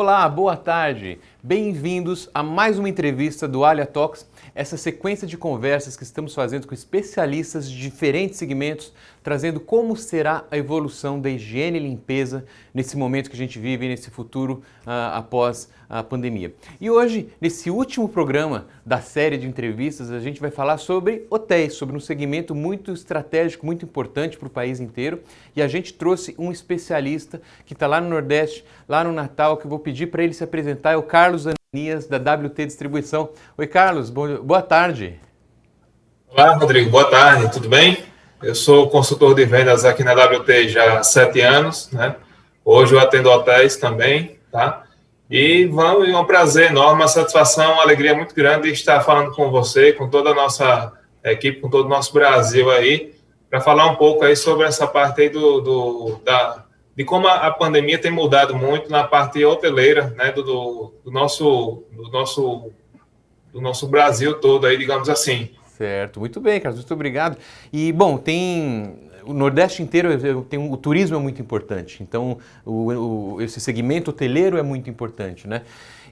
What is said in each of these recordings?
Olá, boa tarde. Bem-vindos a mais uma entrevista do Alia Talks, essa sequência de conversas que estamos fazendo com especialistas de diferentes segmentos, trazendo como será a evolução da higiene e limpeza nesse momento que a gente vive, nesse futuro após a pandemia. E hoje, nesse último programa da série de entrevistas, a gente vai falar sobre hotéis, sobre um segmento muito estratégico, muito importante para o país inteiro. E a gente trouxe um especialista que está lá no Nordeste, lá no Natal, que eu vou pedir para ele se apresentar, é o Carlos Ananias, da WT Distribuição. Oi, Carlos, boa tarde. Olá, Rodrigo, boa tarde, tudo bem? Eu sou consultor de vendas aqui na WT já há 7 anos, né? Hoje eu atendo hotéis também, tá? E é um prazer enorme, uma satisfação, uma alegria muito grande estar falando com você, com toda a nossa equipe, com todo o nosso Brasil aí, para falar um pouco aí sobre essa parte aí de como a pandemia tem mudado muito na parte hoteleira, né? Do nosso Brasil todo aí, digamos assim. Certo, muito bem, Carlos, muito obrigado. E, bom, o Nordeste inteiro o turismo é muito importante, então esse segmento hoteleiro é muito importante, né?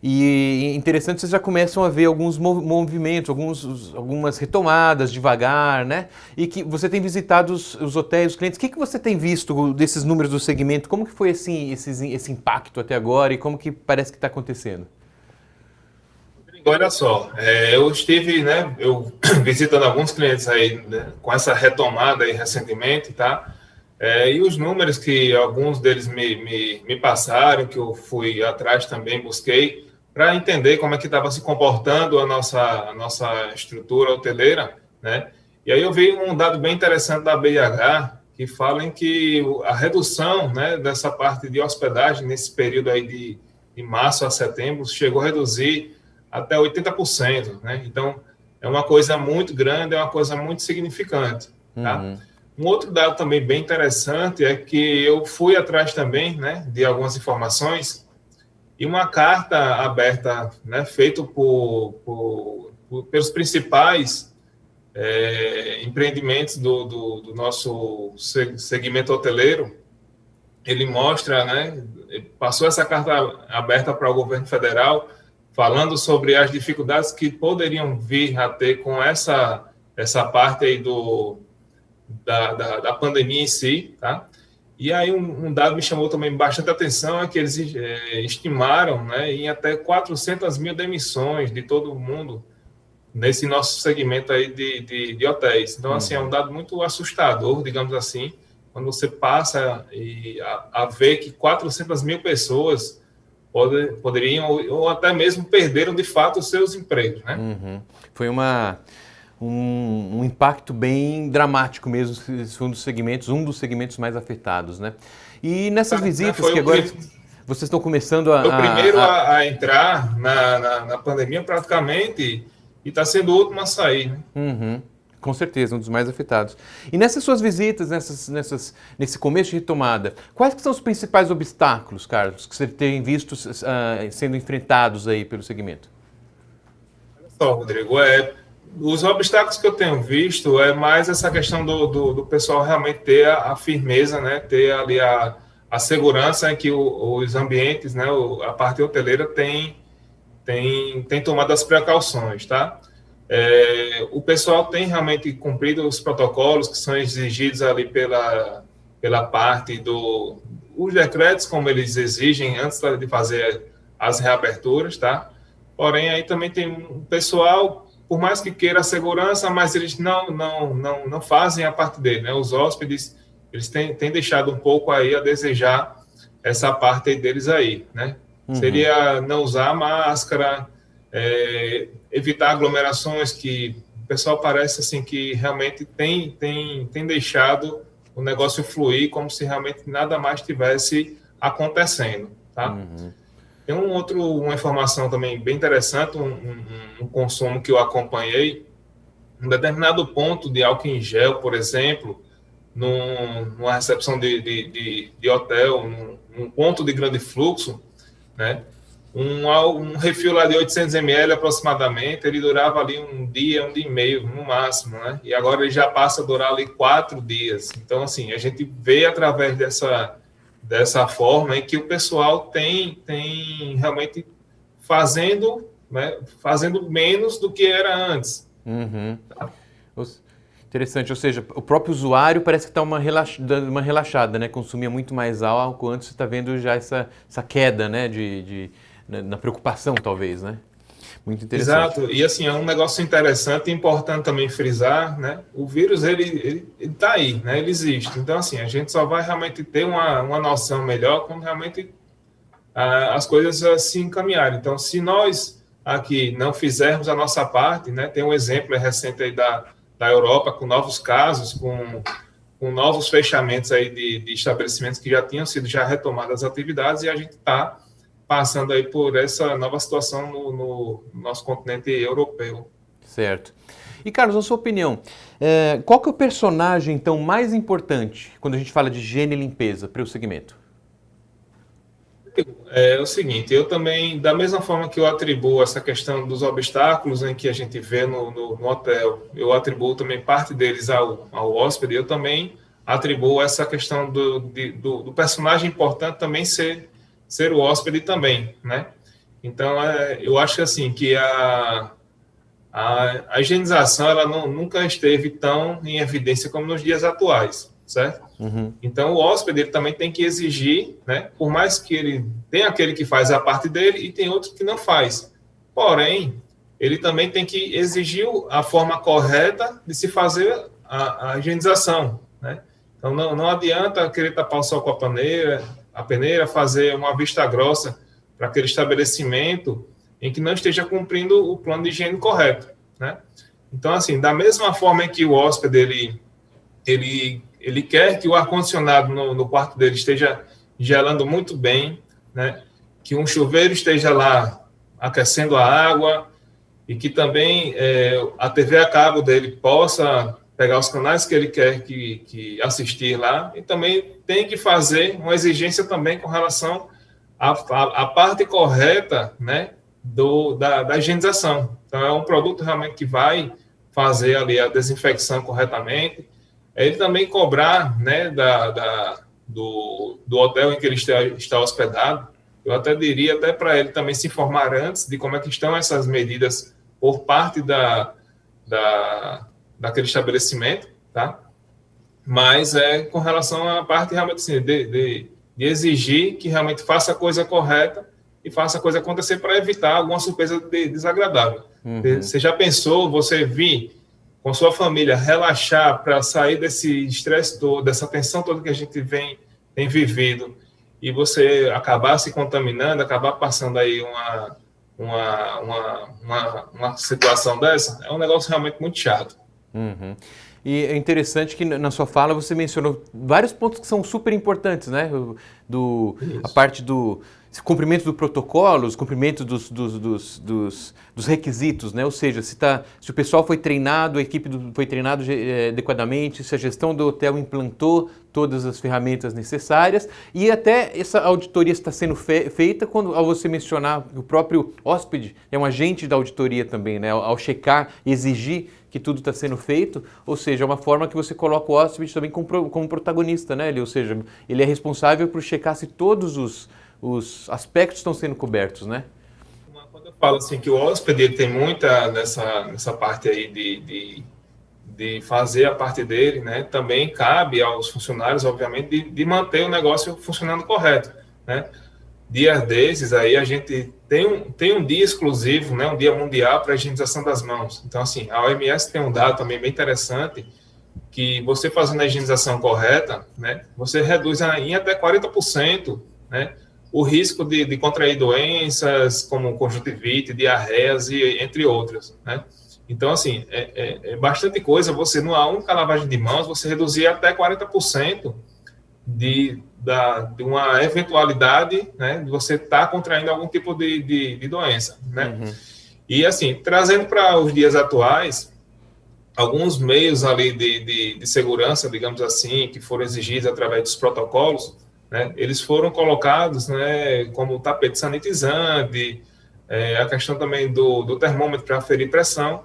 E interessante, vocês já começam a ver alguns movimentos, algumas retomadas devagar, né? E que você tem visitado os hotéis, os clientes. O que você tem visto desses números do segmento? Como que foi assim, esse impacto até agora e como que parece que está acontecendo? Olha só, eu estive, né, visitando alguns clientes aí, né, com essa retomada aí recentemente, tá? E os números que alguns deles me passaram, que eu fui atrás também, busquei, para entender como é que estava se comportando a nossa estrutura hoteleira, né? E aí eu vi um dado bem interessante da BIH, que fala em que a redução, né, dessa parte de hospedagem nesse período aí de março a setembro chegou a reduzir até 80%, né? Então, é uma coisa muito grande, é uma coisa muito significante, tá? Uhum. Um outro dado também bem interessante é que eu fui atrás também, né, de algumas informações e uma carta aberta, né, feita pelos principais empreendimentos do nosso segmento hoteleiro. Ele mostra, né, passou essa carta aberta para o governo federal, falando sobre as dificuldades que poderiam vir a ter com essa parte aí da pandemia em si, tá? E aí um dado me chamou também bastante atenção, é que eles estimaram, né, em até 400 mil demissões de todo mundo nesse nosso segmento aí de hotéis. Então, assim, é um dado muito assustador, digamos assim, quando você passa a ver que 400 mil pessoas poderiam ou até mesmo perderam de fato os seus empregos, né? Uhum. Foi um impacto bem dramático mesmo, esse foi um dos segmentos mais afetados, né? E nessas visitas que agora vocês estão começando Foi o primeiro a entrar na pandemia praticamente e está sendo o último a sair, né? Uhum. Com certeza, um dos mais afetados. E nessas suas visitas, nesse começo de retomada, quais que são os principais obstáculos, Carlos, que você tem visto sendo enfrentados aí pelo segmento? Olha só, Rodrigo, os obstáculos que eu tenho visto é mais essa questão do pessoal realmente ter a firmeza, né? Ter ali a segurança em que os ambientes, né? A parte hoteleira tem tomado as precauções, tá? O pessoal tem realmente cumprido os protocolos que são exigidos ali pela parte os decretos, como eles exigem antes de fazer as reaberturas, tá? Porém, aí também tem um pessoal, por mais que queira a segurança, mas eles não fazem a parte dele, né? Os hóspedes, eles têm deixado um pouco aí a desejar essa parte deles aí, né? Uhum. Seria não usar máscara, evitar aglomerações, que o pessoal parece assim que realmente tem deixado o negócio fluir como se realmente nada mais tivesse acontecendo, tá? Uhum. Tem uma informação também bem interessante, um consumo que eu acompanhei, um determinado ponto de álcool em gel, por exemplo, numa recepção de hotel, num ponto de grande fluxo, né? Um refil lá de 800 ml aproximadamente, ele durava ali um dia e meio no máximo, né? E agora ele já passa a durar ali 4 dias. Então, assim, a gente vê através dessa forma em que o pessoal tem realmente fazendo, né, fazendo menos do que era antes. Uhum. Interessante, ou seja, o próprio usuário parece que está uma relaxada, né? Consumia muito mais álcool, antes você está vendo já essa queda, né? Na preocupação, talvez, né? Muito interessante. Exato, e assim, é um negócio interessante e importante também frisar, né? O vírus, ele tá aí, né? Ele existe. Então, assim, a gente só vai realmente ter uma noção melhor quando realmente as coisas se encaminharem. Então, se nós aqui não fizermos a nossa parte, né? Tem um exemplo recente aí da Europa, com novos casos, com novos fechamentos aí de estabelecimentos que já tinham sido retomadas as atividades, e a gente está passando aí por essa nova situação no nosso continente europeu. Certo. E, Carlos, na sua opinião, qual que é o personagem, então, mais importante quando a gente fala de higiene e limpeza para o segmento? É o seguinte, eu também, da mesma forma que eu atribuo essa questão dos obstáculos em que a gente vê no hotel, eu atribuo também parte deles ao hóspede, eu também atribuo essa questão do personagem importante também ser o hóspede também, né? Então, eu acho assim, que a higienização ela nunca esteve tão em evidência como nos dias atuais, certo? Uhum. Então, o hóspede ele também tem que exigir, né? Por mais que ele tem aquele que faz a parte dele e tem outro que não faz. Porém, ele também tem que exigir a forma correta de se fazer a higienização, né? Então, não adianta querer tapar o sol com a peneira, fazer uma vista grossa para aquele estabelecimento em que não esteja cumprindo o plano de higiene correto, né? Então, assim, da mesma forma que o hóspede ele quer que o ar-condicionado no quarto dele esteja gelando muito bem, né? Que um chuveiro esteja lá aquecendo a água e que também a TV a cabo dele possa pegar os canais que ele quer que assistir lá, e também tem que fazer uma exigência também com relação à parte correta, né, da higienização. Então, é um produto realmente que vai fazer ali a desinfecção corretamente. Ele também cobrar, né, do hotel em que ele está hospedado. Eu até diria até para ele também se informar antes de como é que estão essas medidas por parte daquele estabelecimento, tá? Mas com relação à parte realmente assim, de exigir que realmente faça a coisa correta e faça a coisa acontecer para evitar alguma surpresa desagradável. Uhum. Você já pensou, você vir com sua família relaxar para sair desse estresse todo, dessa tensão toda que a gente tem vivido, e você acabar se contaminando, acabar passando aí uma situação dessa? É um negócio realmente muito chato. Uhum. E é interessante que na sua fala você mencionou vários pontos que são super importantes, né? A parte do cumprimento do protocolo, os cumprimentos dos requisitos, né? Ou seja, se o pessoal foi treinado, a equipe foi treinada adequadamente, se a gestão do hotel implantou todas as ferramentas necessárias, e até essa auditoria está sendo feita ao você mencionar que o próprio hóspede é um agente da auditoria também, né? Ao checar, exigir que tudo está sendo feito, ou seja, é uma forma que você coloca o hóspede também como protagonista, né? Ou seja, ele é responsável por checar se todos os aspectos estão sendo cobertos, né? Quando eu falo assim que o hóspede ele tem muita nessa parte aí de fazer a parte dele, né? Também cabe aos funcionários, obviamente, de manter o negócio funcionando correto, né? Dias desses aí a gente tem um dia exclusivo, né? Um dia mundial para a higienização das mãos. Então, assim, a OMS tem um dado também bem interessante que você fazendo a higienização correta, né? Você reduz em até 40%, né? O risco de contrair doenças como conjuntivite, diarreias e entre outras, né? Então, assim, é bastante coisa você, numa única lavagem de mãos, você reduzir até 40% de uma eventualidade, né, de você estar contraindo algum tipo de doença, né? Uhum. E, assim, trazendo para os dias atuais, alguns meios ali de segurança, digamos assim, que foram exigidos através dos protocolos, né, eles foram colocados, né, como o tapete sanitizante, a questão também do termômetro para aferir pressão,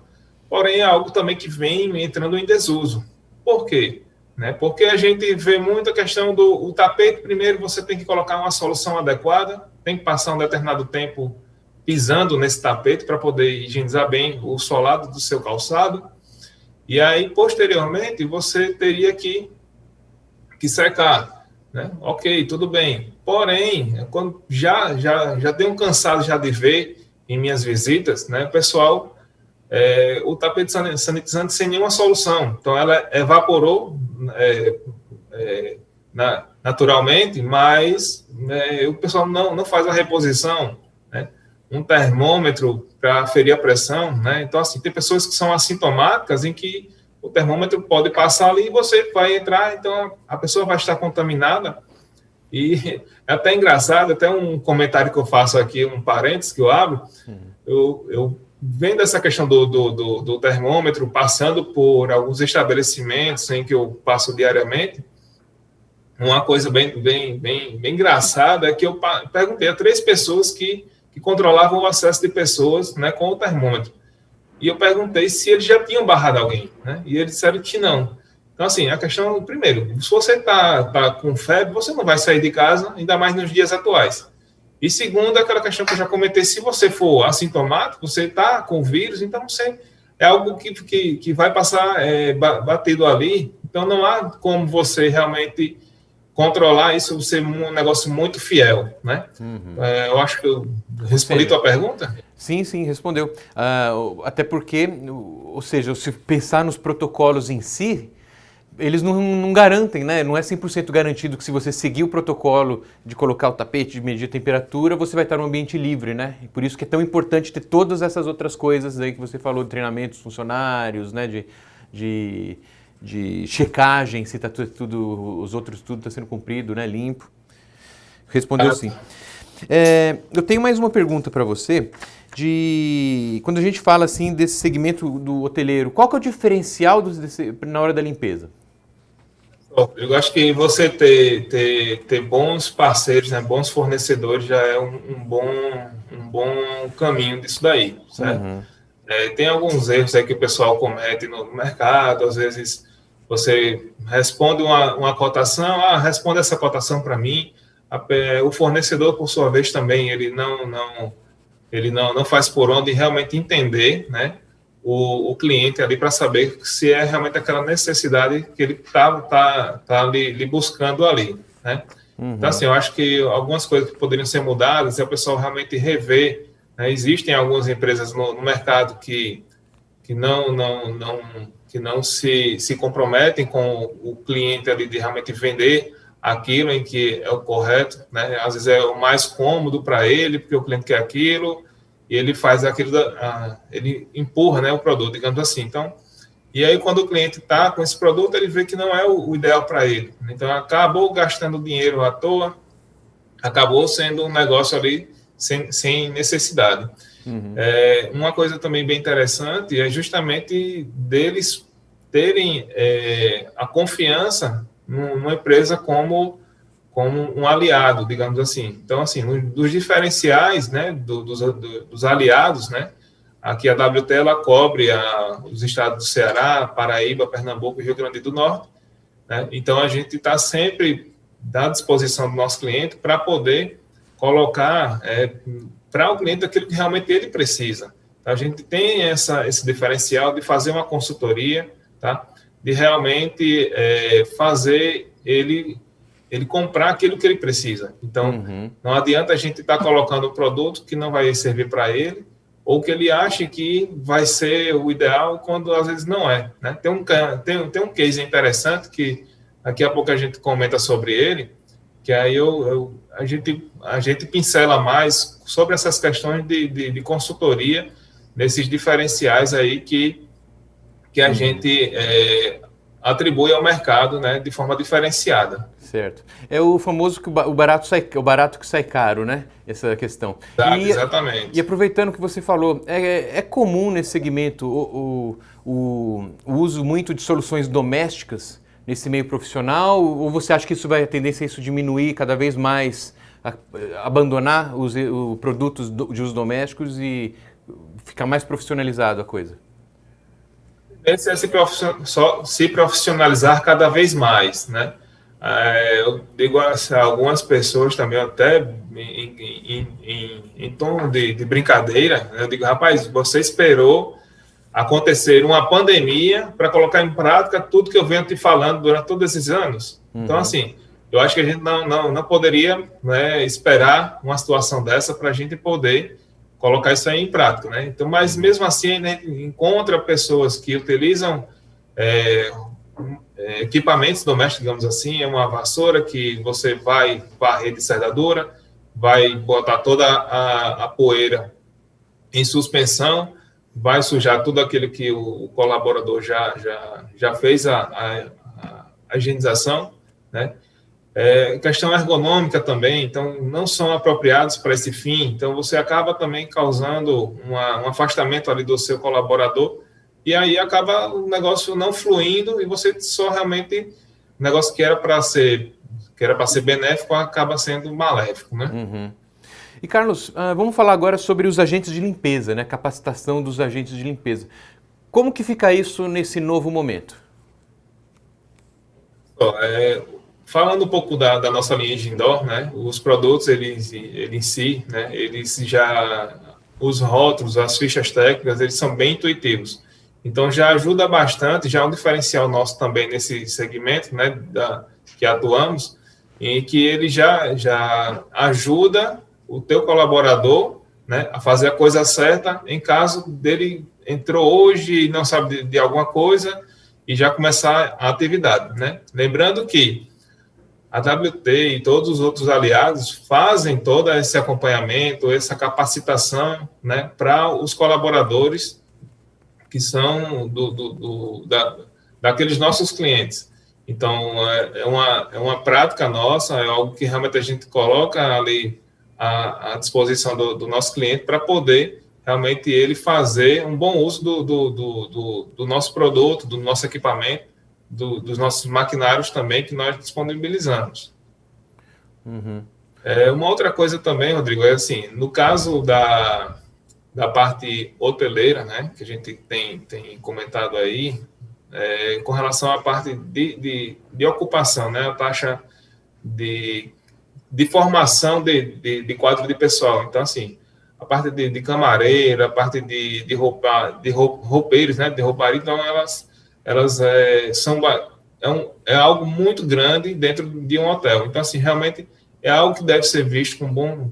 porém é algo também que vem entrando em desuso. Por quê? né? Porque a gente vê muito a questão do tapete. Primeiro, você tem que colocar uma solução adequada, tem que passar um determinado tempo pisando nesse tapete para poder higienizar bem o solado do seu calçado. E aí, posteriormente, você teria que secar, né? Ok, tudo bem. Porém, quando já tenho cansado já de ver em minhas visitas, né, pessoal, o tapete sanitizante sem nenhuma solução. Então, ela evaporou naturalmente, mas o pessoal não faz a reposição, né? Um termômetro para aferir a pressão, né? Então, assim, tem pessoas que são assintomáticas em que o termômetro pode passar ali e você vai entrar, então a pessoa vai estar contaminada. E é até engraçado, até um comentário que eu faço aqui, um parênteses que eu abro, eu vendo essa questão do termômetro, passando por alguns estabelecimentos em que eu passo diariamente, uma coisa bem engraçada é que eu perguntei a 3 pessoas que controlavam o acesso de pessoas, né, com o termômetro. E eu perguntei se eles já tinham barrado alguém, né? E eles disseram que não. Então, assim, a questão, primeiro, se você tá com febre, você não vai sair de casa, ainda mais nos dias atuais. E segundo, aquela questão que eu já comentei, se você for assintomático, você está com vírus, então você é algo que vai passar batido ali. Então, não há como você realmente controlar isso, ser um negócio muito fiel, né? Eu acho que eu respondi a tua pergunta. Sim, respondeu. Até porque, ou seja, se pensar nos protocolos em si, eles não garantem, né? Não é 100% garantido que se você seguir o protocolo de colocar o tapete, de medir a temperatura, você vai estar num ambiente livre, né? E por isso que é tão importante ter todas essas outras coisas aí que você falou, de treinamentos funcionários, né? De checagem, se tá tudo, os outros tudo está sendo cumprido, né? Limpo. Respondeu sim. Eu tenho mais uma pergunta para você. Quando a gente fala assim desse segmento do hoteleiro, qual que é o diferencial na hora da limpeza? Eu acho que você ter bons parceiros, né, bons fornecedores já é um bom caminho disso daí, certo? Tem alguns erros aí que o pessoal comete no mercado, às vezes você responde uma cotação, responde essa cotação para mim, o fornecedor, por sua vez, também, ele não faz por onde realmente entender, né, o cliente ali para saber se é realmente aquela necessidade que ele tá lhe buscando ali, né? Então, assim, eu acho que algumas coisas que poderiam ser mudadas é o pessoal realmente rever, né? Existem algumas empresas no mercado que não se comprometem com o cliente ali de realmente vender aquilo em que é o correto, né? Às vezes é o mais cômodo para ele, porque o cliente quer aquilo, e ele faz aquilo, ele empurra, né, o produto, digamos assim. Então, e aí quando o cliente está com esse produto, ele vê que não é o ideal para ele. Então, acabou gastando dinheiro à toa, acabou sendo um negócio ali sem necessidade. Uma coisa também bem interessante é justamente deles terem a confiança numa empresa como um aliado, digamos assim. Então, assim, dos diferenciais, né, dos aliados, né, aqui a WT, ela cobre os estados do Ceará, Paraíba, Pernambuco e Rio Grande do Norte, né? Então, a gente está sempre à disposição do nosso cliente para poder colocar para o cliente aquilo que realmente ele precisa. A gente tem esse diferencial de fazer uma consultoria, tá? De realmente fazer ele comprar aquilo que ele precisa. Então, não adianta a gente estar colocando um produto que não vai servir para ele, ou que ele ache que vai ser o ideal, quando às vezes não é, né? Tem um case interessante que daqui a pouco a gente comenta sobre ele, que aí a gente pincela mais sobre essas questões de consultoria, desses diferenciais aí que a gente atribui ao mercado, né, de forma diferenciada. Certo. É o famoso que o barato que sai caro, né? Essa questão. Exatamente. E aproveitando que você falou, é comum nesse segmento o uso muito de soluções domésticas nesse meio profissional? Ou você acha que a tendência é isso diminuir cada vez mais, abandonar os produtos de uso domésticos e ficar mais profissionalizado a coisa? Esse é se profissionalizar cada vez mais, né? Eu digo a algumas pessoas também, até em tom de brincadeira, né? Eu digo, rapaz, você esperou acontecer uma pandemia para colocar em prática tudo que eu venho te falando durante todos esses anos. Então, assim, eu acho que a gente não poderia, né, esperar uma situação dessa para a gente poder colocar isso aí em prática, né? Então, mas mesmo assim, né, encontra pessoas que utilizam equipamentos domésticos, digamos assim, é uma vassoura que você vai varrer de serradura, vai botar toda a poeira em suspensão, vai sujar tudo aquilo que o colaborador já fez a higienização, né? Questão ergonômica também, então não são apropriados para esse fim, então você acaba também causando um afastamento ali do seu colaborador, e aí acaba o negócio não fluindo, e você só realmente, o negócio que era para ser benéfico, acaba sendo maléfico, né? Uhum. E Carlos, vamos falar agora sobre os agentes de limpeza, né? Capacitação dos agentes de limpeza. Como que fica isso nesse novo momento? Falando um pouco da nossa linha de indoor, né? Os produtos, eles em si, né? Os rótulos, as fichas técnicas, eles são bem intuitivos. Então, já ajuda bastante, já é um diferencial nosso também nesse segmento, né? Que atuamos, em que ele já ajuda o teu colaborador, né, a fazer a coisa certa em caso dele entrou hoje e não sabe de alguma coisa e já começar a atividade, né? Lembrando que a WT e todos os outros aliados fazem todo esse acompanhamento, essa capacitação, né, para os colaboradores que são daqueles nossos clientes. Então, é uma prática nossa, é algo que realmente a gente coloca ali à disposição do nosso cliente para poder realmente ele fazer um bom uso do nosso produto, do nosso equipamento, dos nossos maquinários também que nós disponibilizamos. Uhum. Uma outra coisa também, Rodrigo, é assim, no caso da parte hoteleira, né, que a gente tem comentado aí, com relação à parte de ocupação, né, a taxa de formação de quadro de pessoal. Então, assim, a parte de camareira, a parte de roupeiros, né, de rouparia, então elas é algo muito grande dentro de um hotel. Então, assim, realmente é algo que deve ser visto com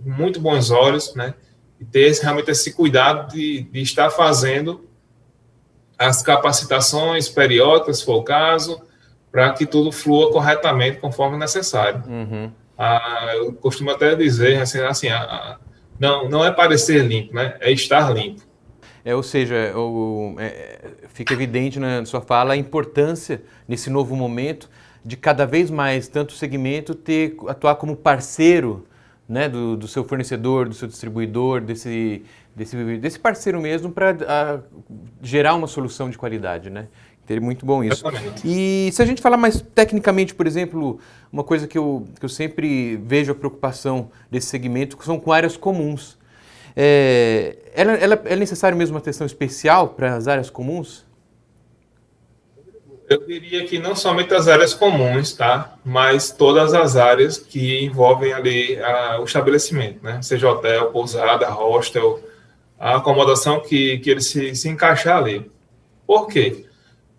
muito bons olhos, né, e ter realmente esse cuidado de estar fazendo as capacitações periódicas, se for o caso, para que tudo flua corretamente conforme necessário. Uhum. Eu costumo até dizer assim, não é parecer limpo, né? É estar limpo. Ou seja, fica evidente na sua fala a importância, nesse novo momento, de cada vez mais, tanto o segmento atuar como parceiro, né, do seu fornecedor, do seu distribuidor, desse parceiro mesmo, para gerar uma solução de qualidade, né? É muito bom isso. Exatamente. E se a gente falar mais tecnicamente, por exemplo, uma coisa que eu sempre vejo a preocupação desse segmento são com áreas comuns. É necessário mesmo uma atenção especial para as áreas comuns? Eu diria que não somente as áreas comuns, tá? Mas todas as áreas que envolvem ali o estabelecimento, né? Seja hotel, pousada, hostel, a acomodação que ele se encaixar ali. Por quê?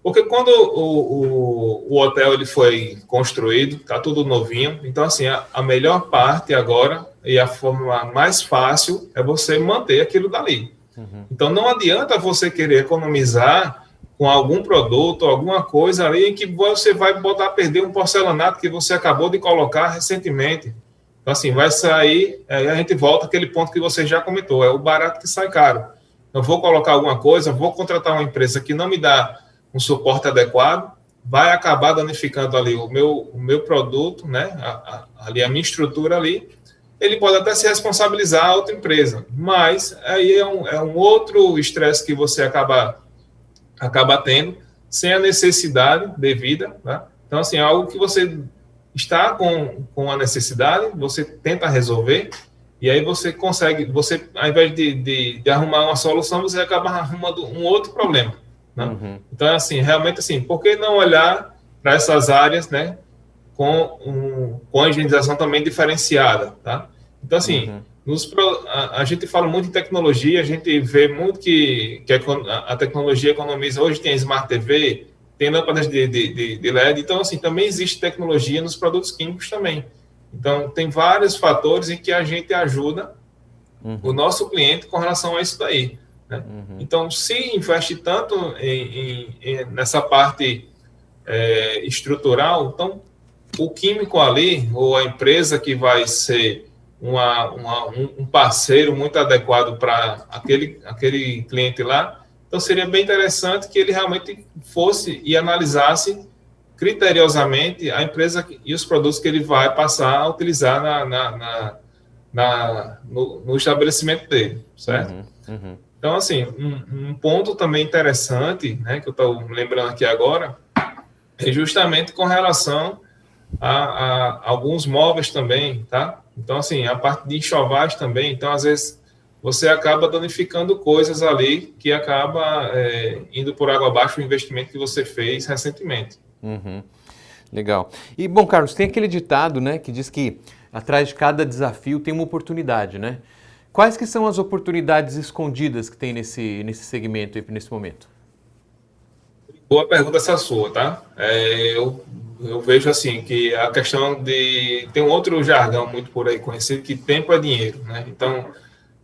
Porque quando o hotel ele foi construído, está tudo novinho, então assim, a melhor parte agora e a forma mais fácil é você manter aquilo dali. Uhum. Então não adianta você querer economizar com algum produto, alguma coisa ali em que você vai botar a perder um porcelanato que você acabou de colocar recentemente. Então assim, vai sair, aí a gente volta àquele ponto que você já comentou, é o barato que sai caro. Eu vou colocar alguma coisa, vou contratar uma empresa que não me dá um suporte adequado, vai acabar danificando ali o meu produto, né? Ali a minha estrutura ali, ele pode até se responsabilizar a outra empresa, mas aí é um outro estresse que você acaba tendo, sem a necessidade devida, né? Então, assim, é algo que você está com a necessidade, você tenta resolver, e aí você consegue, ao invés de arrumar uma solução, você acaba arrumando um outro problema. né? Então, assim, realmente, assim, por que não olhar para essas áreas, né, com a higienização também diferenciada, tá? Então, assim, a gente fala muito em tecnologia, a gente vê muito que a tecnologia economiza. Hoje tem Smart TV, tem lâmpadas de LED, então, assim, também existe tecnologia nos produtos químicos também. Então, tem vários fatores em que a gente ajuda o nosso cliente com relação a isso daí, né? Então, se investe tanto nessa parte estrutural, então o químico ali, ou a empresa que vai ser um parceiro muito adequado para aquele cliente lá, então seria bem interessante que ele realmente fosse e analisasse criteriosamente a empresa e os produtos que ele vai passar a utilizar no estabelecimento dele, certo? Então, assim, um ponto também interessante, né, que eu estou lembrando aqui agora, é justamente com relação a alguns móveis também, tá? Então, assim, a parte de enxovais também. Então, às vezes, você acaba danificando coisas ali que acaba indo por água abaixo o investimento que você fez recentemente. Legal. E, bom, Carlos, tem aquele ditado, né, que diz que atrás de cada desafio tem uma oportunidade, né? Quais que são as oportunidades escondidas que tem nesse segmento aí, nesse momento? Boa pergunta essa sua, tá? Eu vejo assim que a questão de... Tem um outro jargão muito por aí conhecido, que tempo é dinheiro, né? Então,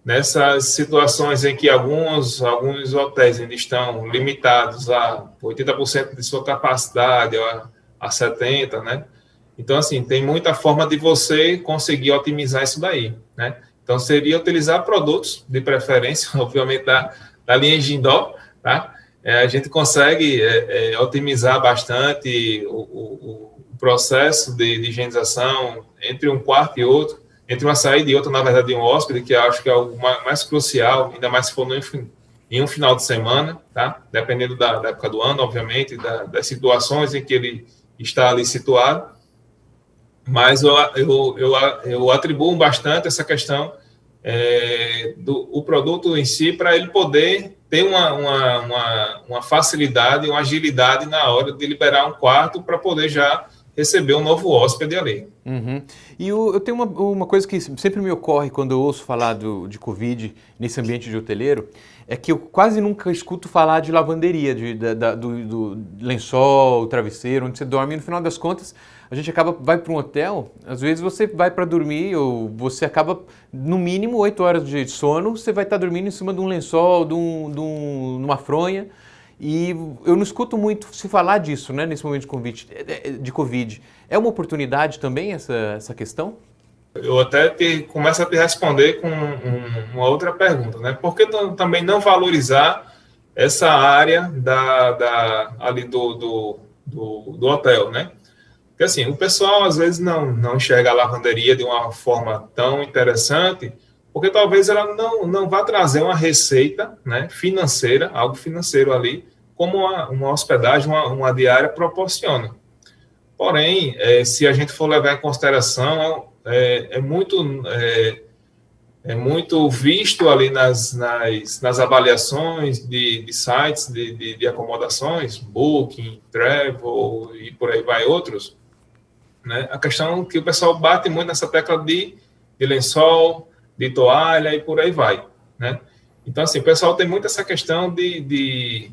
nessas situações em que alguns hotéis ainda estão limitados a 80% de sua capacidade, a 70%, né? Então, assim, tem muita forma de você conseguir otimizar isso daí, né? Então, seria utilizar produtos, de preferência, obviamente, da linha Jindal, tá? A gente consegue otimizar bastante o processo de higienização entre um quarto e outro, entre uma saída e outra, na verdade, de um hóspede, que eu acho que é o mais crucial, ainda mais se for em um final de semana, tá? Dependendo da época do ano, obviamente, das situações em que ele está ali situado. Mas eu atribuo bastante essa questão do produto em si, para ele poder ter uma facilidade, uma agilidade na hora de liberar um quarto para poder já receber um novo hóspede ali. E eu tenho uma coisa que sempre me ocorre quando eu ouço falar de Covid nesse ambiente de hoteleiro, é que eu quase nunca escuto falar de lavanderia, do lençol, travesseiro, onde você dorme. E no final das contas, a gente vai para um hotel, às vezes você vai para dormir, ou você acaba, no mínimo, 8 horas de sono, você vai estar dormindo em cima de um lençol, numa fronha. E eu não escuto muito se falar disso, né, nesse momento de Covid. É uma oportunidade também essa questão? Eu até começo a te responder com uma outra pergunta, né? Por que também não valorizar essa área ali do hotel, né? Porque, assim, o pessoal, às vezes, não enxerga a lavanderia de uma forma tão interessante, porque talvez ela não vá trazer uma receita, né, financeira, algo financeiro ali, como uma hospedagem, uma diária proporciona. Porém, se a gente for levar em consideração, é muito visto ali nas avaliações de sites de acomodações, Booking, Travel e por aí vai outros, né? A questão que o pessoal bate muito nessa tecla de lençol, de toalha e por aí vai, né? Então, assim, o pessoal tem muito essa questão de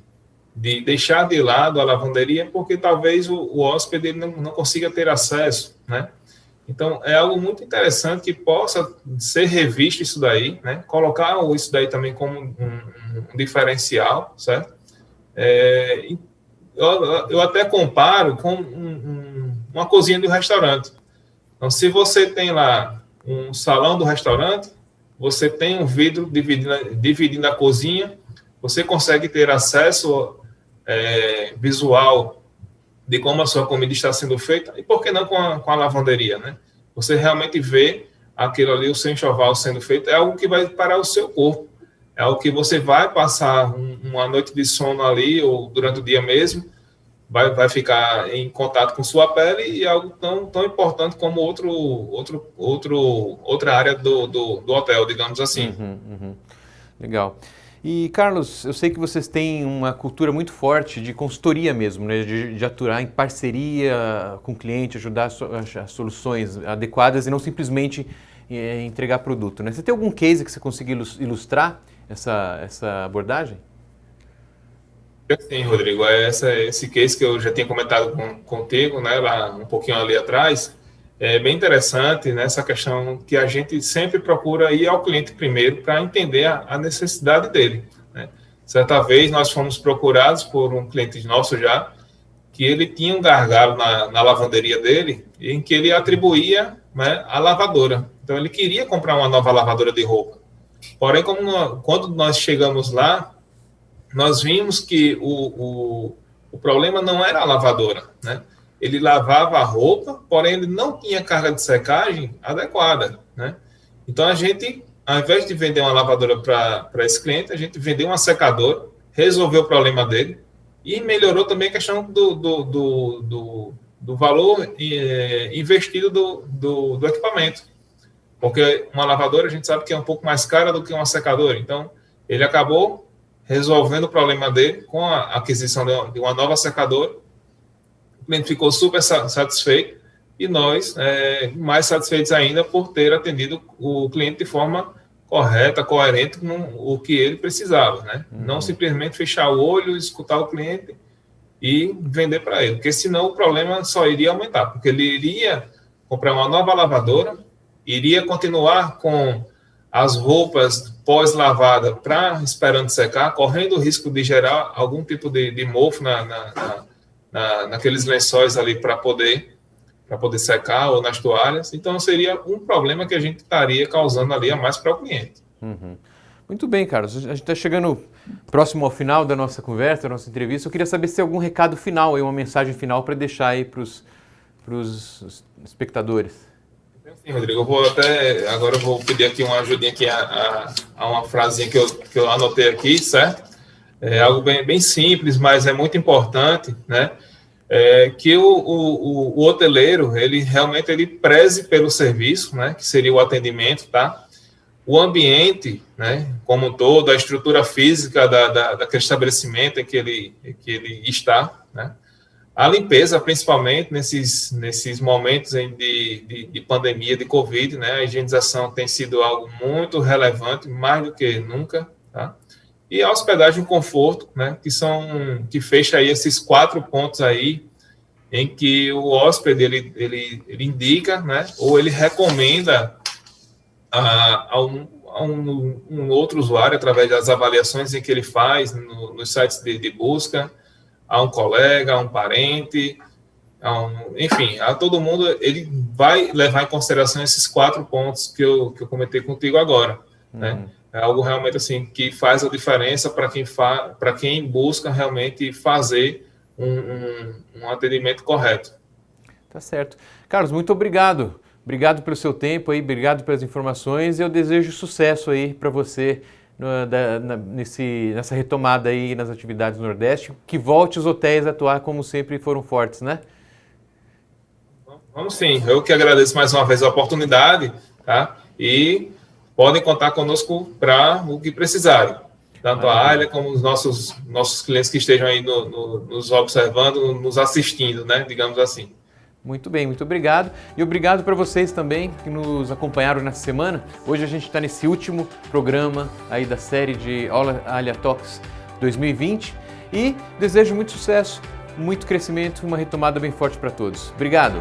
deixar de lado a lavanderia, porque talvez o hóspede não consiga ter acesso, né? Então, é algo muito interessante que possa ser revisto isso daí, né? Colocar isso daí também como um diferencial, certo? Eu até comparo com uma cozinha de um restaurante. Então, se você tem lá um salão do restaurante, você tem um vidro dividindo a cozinha, você consegue ter acesso visual de como a sua comida está sendo feita, e por que não com a lavanderia, né? Você realmente vê aquilo ali, o seu enxoval sendo feito, é algo que vai parar o seu corpo, é algo que você vai passar uma noite de sono ali, ou durante o dia mesmo, vai ficar em contato com sua pele, e é algo tão importante como outra área do hotel, digamos assim. Legal. E, Carlos, eu sei que vocês têm uma cultura muito forte de consultoria mesmo, né? De atuar em parceria com o cliente, ajudar a achar soluções adequadas e não simplesmente entregar produto, né? Você tem algum case que você consiga ilustrar essa abordagem? Sim, Rodrigo, esse case que eu já tinha comentado contigo, né, lá um pouquinho ali atrás, é bem interessante nessa questão que a gente sempre procura ir ao cliente primeiro para entender a necessidade dele, né? Certa vez nós fomos procurados por um cliente nosso já, que ele tinha um gargalo na lavanderia dele, em que ele atribuía, né, a lavadora. Então ele queria comprar uma nova lavadora de roupa. Porém, quando nós chegamos lá, nós vimos que o problema não era a lavadora, né? Ele lavava a roupa, porém ele não tinha carga de secagem adequada, né? Então a gente, ao invés de vender uma lavadora para esse cliente, a gente vendeu uma secadora, resolveu o problema dele e melhorou também a questão do valor investido do equipamento. Porque uma lavadora a gente sabe que é um pouco mais cara do que uma secadora. Então ele acabou resolvendo o problema dele com a aquisição de uma nova secadora. O cliente ficou super satisfeito e nós mais satisfeitos ainda por ter atendido o cliente de forma correta, coerente com o que ele precisava, né? Não simplesmente fechar o olho, escutar o cliente e vender para ele, porque senão o problema só iria aumentar, porque ele iria comprar uma nova lavadora, iria continuar com as roupas pós-lavada esperando secar, correndo o risco de gerar algum tipo de mofo naqueles lençóis ali para poder secar ou nas toalhas. Então seria um problema que a gente estaria causando ali a mais para o cliente. Uhum. Muito bem, Carlos. A gente está chegando próximo ao final da nossa conversa, da nossa entrevista. Eu queria saber se tem algum recado final, uma mensagem final para deixar aí para os espectadores. Sim, Rodrigo, agora eu vou pedir aqui uma ajudinha aqui a uma frasinha que eu anotei aqui, certo? É algo bem simples, mas é muito importante, né? Que o hoteleiro, ele realmente preze pelo serviço, né? Que seria o atendimento, tá? O ambiente, né? Como um todo, a estrutura física daquele estabelecimento em que ele está, né? A limpeza, principalmente nesses momentos de pandemia, de Covid, né? A higienização tem sido algo muito relevante, mais do que nunca, tá? E a hospedagem e conforto, né? Que fecha aí esses 4 pontos aí, em que o hóspede, ele indica, né? Ou ele recomenda a um outro usuário, através das avaliações em que ele faz nos sites de busca, a um colega, a um parente, enfim, a todo mundo. Ele vai levar em consideração esses 4 pontos que eu comentei contigo agora, né? É algo realmente assim que faz a diferença para quem busca realmente fazer um atendimento correto. Tá certo. Carlos, muito obrigado. Obrigado pelo seu tempo aí, obrigado pelas informações e eu desejo sucesso aí para você nessa retomada aí nas atividades do Nordeste, que volte os hotéis a atuar como sempre foram fortes, né? Vamos sim, eu que agradeço mais uma vez a oportunidade, tá? E podem contar conosco para o que precisarem, tanto a Alia como os nossos clientes que estejam aí nos observando, nos assistindo, né? Digamos assim. Muito bem, muito obrigado. E obrigado para vocês também que nos acompanharam nessa semana. Hoje a gente está nesse último programa aí da série de Alia Talks 2020 e desejo muito sucesso, muito crescimento e uma retomada bem forte para todos. Obrigado!